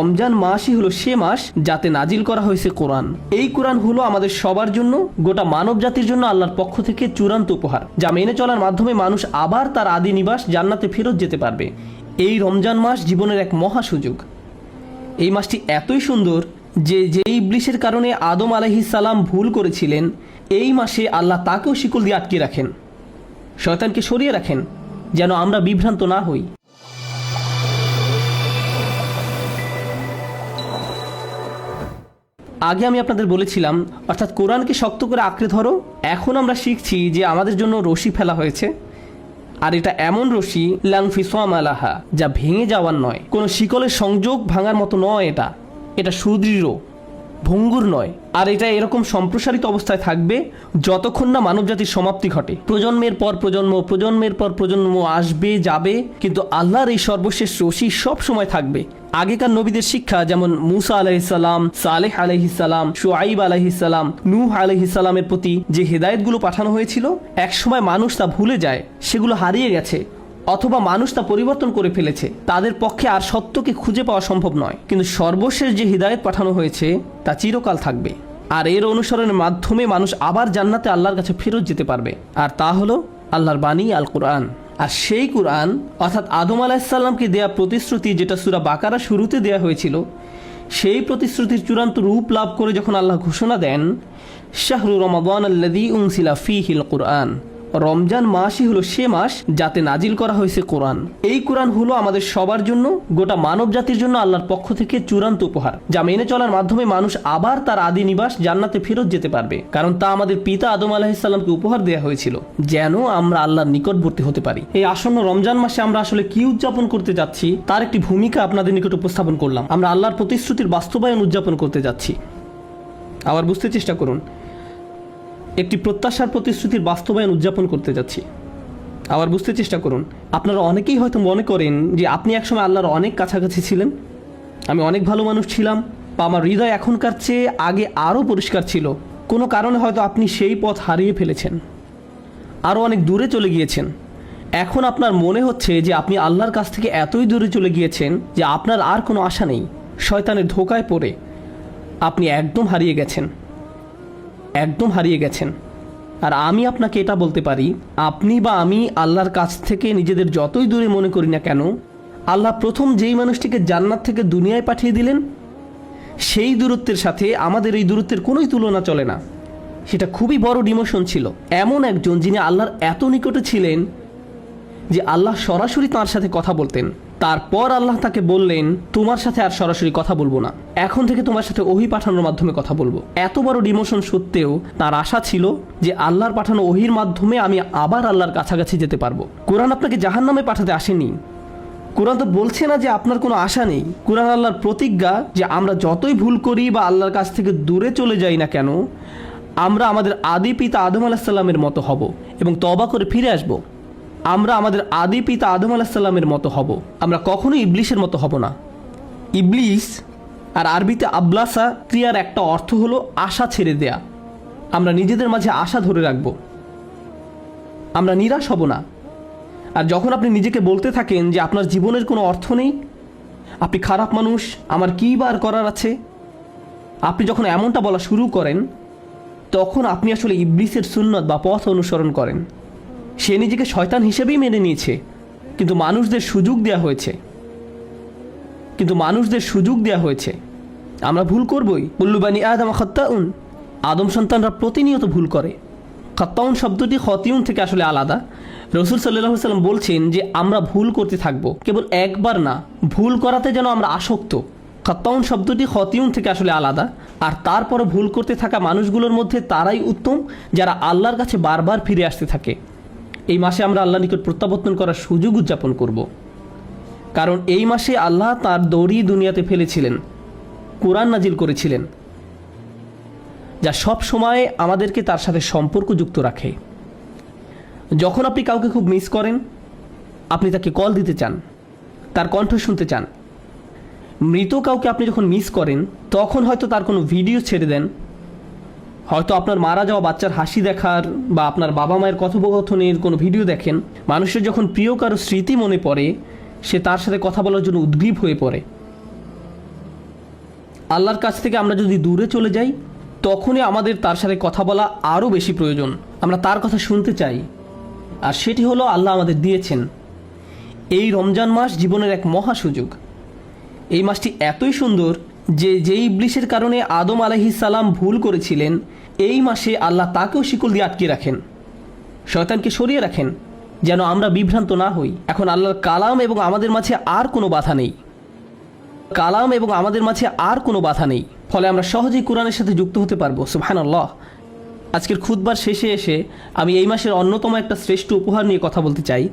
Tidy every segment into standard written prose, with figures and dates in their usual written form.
রমজান মাসই হলো সে মাস যাতে নাজিল করা হয়েছে কোরআন। এই কোরআন হলো আমাদের সবার জন্য, গোটা মানব জাতির জন্য আল্লাহর পক্ষ থেকে চূড়ান্ত উপহার, যা মেনে চলার মাধ্যমে মানুষ আবার তার আদি নিবাস জান্নাতে ফেরত যেতে পারবে। এই রমজান মাস জীবনের এক মহা সুযোগ। এই মাসটি এতই সুন্দর যে ইবলিসের কারণে আদম আলাইহিস সালাম ভুল করেছিলেন, এই মাসে আল্লাহ তাকেও শিকল দিয়ে আটকে রাখেন, শয়তানকে সরিয়ে রাখেন, যেন আমরা বিভ্রান্ত না হই। আগে আমি আপনাদের বলেছিলাম, অর্থাৎ কোরআনকে শক্ত করে আঁকড়ে ধরো। এখন আমরা শিখছি যে আমাদের জন্য রশি ফেলা হয়েছে, আর এটা এমন রশি লাংফিসাম আলাহা, যা ভেঙে যাওয়ার নয়, কোনো শিকলের সংযোগ ভাঙার মতো নয়। এটা সুদৃঢ়, ভঙ্গুর নয়। আর এটা এরকম সম্প্রসারিত অবস্থায় থাকবে যতক্ষণ না মানবজাতির সমাপ্তি ঘটে। প্রজন্মের পর প্রজন্ম, প্রজন্মের পর প্রজন্ম আসবে যাবে, কিন্তু আল্লাহর এই সর্বশেষ রশি সব সময় থাকবে। আগেকার নবীদের শিক্ষা, যেমন মুসা আলাইহিসসালাম, সালেহ আলাইহিসসালাম, শুআইব আলাইহিসসালাম, নূহ আলাইহিসসালামের প্রতি যে হেদায়েতগুলো পাঠানো হয়েছিল, একসময় মানুষ তা ভুলে যায়, সেগুলো হারিয়ে গেছে, অথবা মানুষ তা পরিবর্তন করে ফেলেছে। তাদের পক্ষে আর সত্যকে খুঁজে পাওয়া সম্ভব নয়। কিন্তু সর্বশেষ যে হিদায়াত পাঠানো হয়েছে তা চিরকাল থাকবে, আর এর অনুসরণের মাধ্যমে মানুষ আবার জান্নাতে আল্লাহর কাছে ফেরত যেতে পারবে। আর তা হলো আল্লাহর বাণী আল কোরআন। আর সেই কোরআন, অর্থাৎ আদম আলাইহিস সালামকে দেয়া প্রতিশ্রুতি, যেটা সূরা বাকারা শুরুতে দেয়া হয়েছিল, সেই প্রতিশ্রুতির চূড়ান্ত রূপ লাভ করে যখন আল্লাহ ঘোষণা দেন, শাহরু রমাদান আল্লাযী উনজিলা ফীহিল কুরআন, রমজান মাসই হলো সে মাস যাতে নাজিল করা হয়েছে কোরআন। এই কোরআন হলো আমাদের সবার জন্য, গোটা মানব জাতির জন্য আল্লাহর পক্ষ থেকে চূড়ান্ত উপহার, যা মেনে চলার মাধ্যমে মানুষ আবার তার আদি নিবাস জান্নাতে ফেরত যেতে পারবে। কারণ তা আমাদের পিতা আদম আলাইহিস সালামকে উপহার দেওয়া হয়েছিল, যেন আমরা আল্লাহর নিকটবর্তী হতে পারি। এই আসন্ন রমজান মাসে আমরা আসলে কি উদযাপন করতে যাচ্ছি তার একটি ভূমিকা আপনাদের নিকট উপস্থাপন করলাম। আমরা আল্লাহর প্রতিশ্রুতির বাস্তবায়ন উদযাপন করতে যাচ্ছি। আবার বুঝতে চেষ্টা করুন, একটি প্রত্যাশার প্রতিশ্রুতির বাস্তবায়ন উদযাপন করতে যাচ্ছি। আবার বুঝতে চেষ্টা করুন, আপনারা অনেকেই হয়তো মনে করেন যে আপনি একসময় আল্লাহর অনেক কাছাকাছি ছিলেন, আমি অনেক ভালো মানুষ ছিলাম, বা আমার হৃদয় এখনকার চেয়ে আগে আরও পরিষ্কার ছিল। কোনো কারণে হয়তো আপনি সেই পথ হারিয়ে ফেলেছেন, আরও অনেক দূরে চলে গিয়েছেন। এখন আপনার মনে হচ্ছে যে আপনি আল্লাহর কাছ থেকে এতই দূরে চলে গিয়েছেন যে আপনার আর কোনো আশা নেই। শয়তানের ধোকায় পড়ে আপনি একদম হারিয়ে গেছেন, একদম হারিয়ে গেছেন। আর আমি আপনাকে এটা বলতে পারি, আপনি বা আমি আল্লাহর কাছ থেকে নিজেদের যতই দূরে মনে করি না কেন, আল্লাহ প্রথম যেই মানুষটিকে জান্নাত থেকে দুনিয়ায় পাঠিয়ে দিলেন, সেই দূরত্বের সাথে আমাদের এই দূরত্বের কোনোই তুলনা চলে না। সেটা খুবই বড় ডিমোশন ছিল। এমন একজন যিনি আল্লাহর এত নিকটে ছিলেন যে আল্লাহ সরাসরি তাঁর সাথে কথা বলতেন। তারপর আল্লাহ তাকে বললেন, তোমার সাথে আর সরাসরি কথা বলবো না, এখন থেকে তোমার সাথে ওহী পাঠানোর মাধ্যমে কথা বলবো। এত বড় ডিমোশন সত্ত্বেও তার আশা ছিল যে আল্লাহর পাঠানো ওহীর মাধ্যমে আমি আবার আল্লাহর কাছাকাছি যেতে পারবো। কোরআন আপনাকে জাহান্নামে পাঠাতে আসেনি। কোরআন তো বলছে না যে আপনার কোনো আশা নেই। কোরআন আল্লাহর প্রতিজ্ঞা যে আমরা যতই ভুল করি বা আল্লাহর কাছ থেকে দূরে চলে যাই না কেন, আমরা আমাদের আদি পিতা আদম আলাইহিস সালামের মতো হব এবং তওবা করে ফিরে আসব। আমরা আমাদের আদি পিতা আদম আলাইহিস সালামের মতো হব, আমরা কখনোই ইবলিসের মতো হব না। ইবলিস আর আরবিতে আবলাসা ক্রিয়ার একটা অর্থ হলো আশা ছেড়ে দেয়া। আমরা নিজেদের মাঝে আশা ধরে রাখব, আমরা নিরাশ হব না। আর যখন আপনি নিজেকে বলতে থাকেন যে আপনার জীবনের কোনো অর্থ নেই, আপনি খারাপ মানুষ, আমার কী বার করার আছে, আপনি যখন এমনটা বলা শুরু করেন, তখন আপনি আসলে ইবলিসের সুন্নত বা পথ অনুসরণ করেন। সে নিজেকে শয়তান হিসেবেই মেনে নিয়েছে, কিন্তু মানুষদের সুযোগ দেয়া হয়েছে। আমরা ভুল করবই। কুল্লু বানি আদম খাত্তাউন, আদম সন্তানরা প্রতিনিয়ত ভুল করে। খাত্তাউন শব্দটি খতিউন থেকে আসলে আলাদা। রাসূল সাল্লাল্লাহু আলাইহি ওয়াসাল্লাম বলছেন যে আমরা ভুল করতে থাকব, কেবল একবার না, ভুল করাতে যেন আমরা আসক্ত। খাত্তাউন শব্দটি খতিউন থেকে আসলে আলাদা। আর তারপরে ভুল করতে থাকা মানুষগুলোর মধ্যে তারাই উত্তম যারা আল্লাহর কাছে বারবার ফিরে আসতে থাকে। এই মাসে আমরা আল্লাহর নিকট প্রত্যাবর্তন করার সুযোগ উদযাপন করব, কারণ এই মাসে আল্লাহ তার দড়ি দুনিয়াতে ফেলেছিলেন, কোরআন নাজিল করেছিলেন, যা সব সময় আমাদেরকে তার সাথে সম্পর্ক যুক্ত রাখে। যখন আপনি কাউকে খুব মিস করেন, আপনি তাকে কল দিতে চান, তার কণ্ঠ শুনতে চান। মৃত কাউকে আপনি যখন মিস করেন, তখন হয়তো তার কোনো ভিডিও ছেড়ে দেন, হয়তো আপনার মারা যাওয়া বাচ্চার হাসি দেখার বা আপনার বাবা মায়ের কথোপকথনের কোনো ভিডিও দেখেন। মানুষের যখন প্রিয় কারো স্মৃতি মনে পড়ে, সে তার সাথে কথা বলার জন্য উদ্গ্রীব হয়ে পড়ে। আল্লাহর কাছ থেকে আমরা যদি দূরে চলে যাই, তখনই আমাদের তার সাথে কথা বলা আরও বেশি প্রয়োজন। আমরা তার কথা শুনতে চাই, আর সেটি হলো আল্লাহ আমাদের দিয়েছেন। এই রমজান মাস জীবনের এক মহা সুযোগ। এই মাসটি এতই সুন্দর যে যেই ইবলিসের কারণে আদম আলাইহিস সালাম ভুল করেছিলেন, এই মাসে আল্লাহ তাকেও শিকল দিয়ে আটকে রাখেন, শয়তানকে সরিয়ে রাখেন, যেন আমরা বিভ্রান্ত না হই। এখন আল্লাহর কালাম এবং আমাদের মাঝে আর কোনো বাধা নেই, কালাম এবং আমাদের মাঝে আর কোনো বাধা নেই, ফলে আমরা সহজেই কোরআনের সাথে যুক্ত হতে পারবো। সুবহানাল্লাহ। আজকের খুতবার শেষে এসে আমি এই মাসের অন্যতম একটা শ্রেষ্ঠ উপহার নিয়ে কথা বলতে চাই।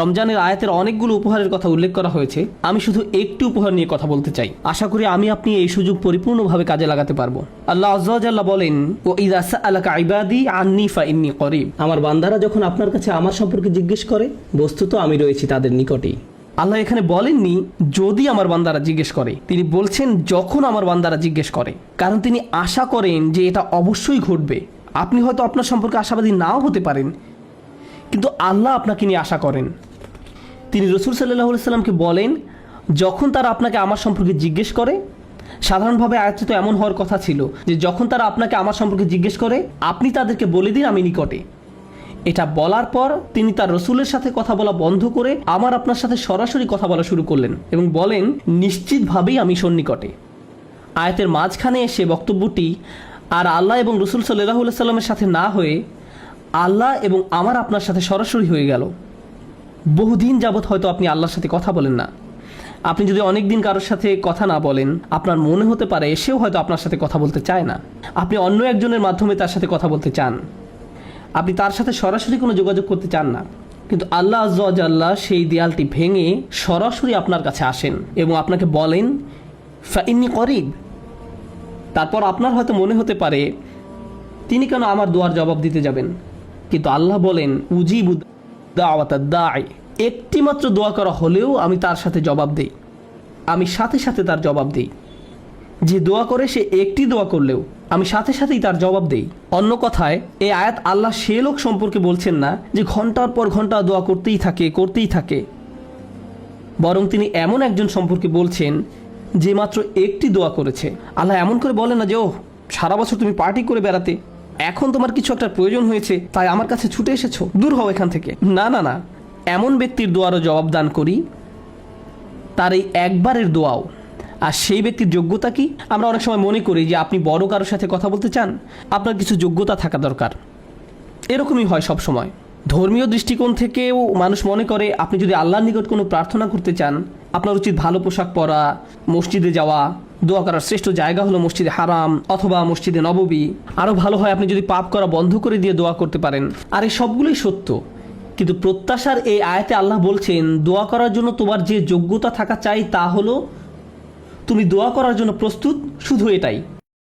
রমজানের আয়াতের অনেকগুলো উপহারের কথা উল্লেখ করা হয়েছে, আমি শুধু একটি উপহার নিয়ে কথা বলতে চাই। আশা করি আপনি এই সুযোগ পরিপূর্ণভাবে কাজে লাগাতে পারবো। আল্লাহ আযজা ওয়া জাল্লা বলেন, ওয়া ইযা সাআলাকা ইবাদি আন্নী ফাইন্নী করিব। আমার বান্দারা যখন আপনার কাছে আমার সম্পর্কে জিজ্ঞেস করে, বস্তুত আমি রয়েছি তাদের নিকটেই। আল্লাহ এখানে বলেননি যদি আমার বান্দারা জিজ্ঞেস করে, তিনি বলছেন যখন আমার বান্দারা জিজ্ঞেস করে, কারণ তিনি আশা করেন যে এটা অবশ্যই ঘটবে। আপনি হয়তো আপনার সম্পর্কে আশাবাদী নাও হতে পারেন, কিন্তু আল্লাহ আপনাকে নিয়ে আশা করেন। তিনি রাসূল সাল্লাল্লাহু আলাইহি সাল্লামকে বলেন, যখন তারা আপনাকে আমার সম্পর্কে জিজ্ঞেস করে, সাধারণভাবে আয়াতটি তো এমন হওয়ার কথা ছিল যে যখন তারা আপনাকে আমার সম্পর্কে জিজ্ঞেস করে, আপনি তাদেরকে বলে দিন আমি নিকটে। এটা বলার পর তিনি তার রসুলের সাথে কথা বলা বন্ধ করে আমার আপনার সাথে সরাসরি কথা বলা শুরু করলেন এবং বলেন, নিশ্চিতভাবেই আমি সন্নিকটে। আয়াতের মাঝখানে এসে বক্তব্যটি আর আল্লাহ এবং রসুল সাল্লাল্লাহু আলাইহি সাল্লামের সাথে না হয়ে আল্লাহ এবং আমার আপনার সাথে সরাসরি হয়ে গেল। বহুদিন যাবৎ হয়তো আপনি আল্লাহর সাথে কথা বলেন না। আপনি যদি অনেক দিন কারোর সাথে কথা না বলেন, আপনার মনে হতে পারে সেও হয়তো আপনার সাথে কথা বলতে চায় না। আপনি অন্য একজনের মাধ্যমে তার সাথে কথা বলতে চান, আপনি তার সাথে সরাসরি কোনো যোগাযোগ করতে চান না। কিন্তু আল্লাহ আযজা ওয়া জাল্লা সেই দেয়ালটি ভেঙে সরাসরি আপনার কাছে আসেন এবং আপনাকে বলেন, ফাইন্নী করিব। তারপর আপনার হয়তো মনে হতে পারে তিনি কেন আমার দোয়ার জবাব দিতে যাবেন, কিন্তু আল্লাহ বলেন, উজিবু দাওয়াতাদ দাঈ। একটি মাত্র দোয়া করা হলেও আমি তার সাথে জবাব দেই, আমি সাথে সাথে তার জবাব দেই। যে দোয়া করে সে একটি দোয়া করলেও আমি সাথে সাথেই তার জবাব দেই। অন্য কথায় এই আয়াত আল্লাহ সে লোক সম্পর্কে বলছেন না যে ঘন্টার পর ঘন্টা দোয়া করতেই থাকে, বরং তিনি এমন একজন সম্পর্কে বলছেন যে মাত্র একটি দোয়া করেছে। আল্লাহ এমন করে বলেন না যে ও সারা বছর তুমি পার্টি করে বেড়াতে, এখন তোমার কিছু একটা প্রয়োজন হয়েছে তাই আমার কাছে ছুটে এসেছো, দূর হও এখান থেকে। না না না, এমন ব্যক্তির দোয়ারও জবাব দান করি, তার এই একবারের দোয়াও। আর সেই ব্যক্তির যোগ্যতা কি? আমরা অনেক সময় মনে করি যে আপনি বড় কারোর সাথে কথা বলতে চান, আপনার কিছু যোগ্যতা থাকা দরকার। এরকমই হয় সব সময়। ধর্মীয় দৃষ্টিকোণ থেকেও মানুষ মনে করে আপনি যদি আল্লাহর নিকট কোনো প্রার্থনা করতে চান, আপনার উচিত ভালো পোশাক পরা, মসজিদে যাওয়া, দোয়া করার শ্রেষ্ঠ জায়গা হলো মসজিদে হারাম অথবা মসজিদে নববী। আরও ভালো হয় আপনি যদি পাপ করা বন্ধ করে দিয়ে দোয়া করতে পারেন। আর এই সবগুলোই সত্য, কিন্তু প্রত্যাশার এই আয়াতে আল্লাহ বলছেন, দোয়া করার জন্য তোমার যে যোগ্যতা থাকা চাই তা হলো তুমি দোয়া করার জন্য প্রস্তুত, শুধু এটাই।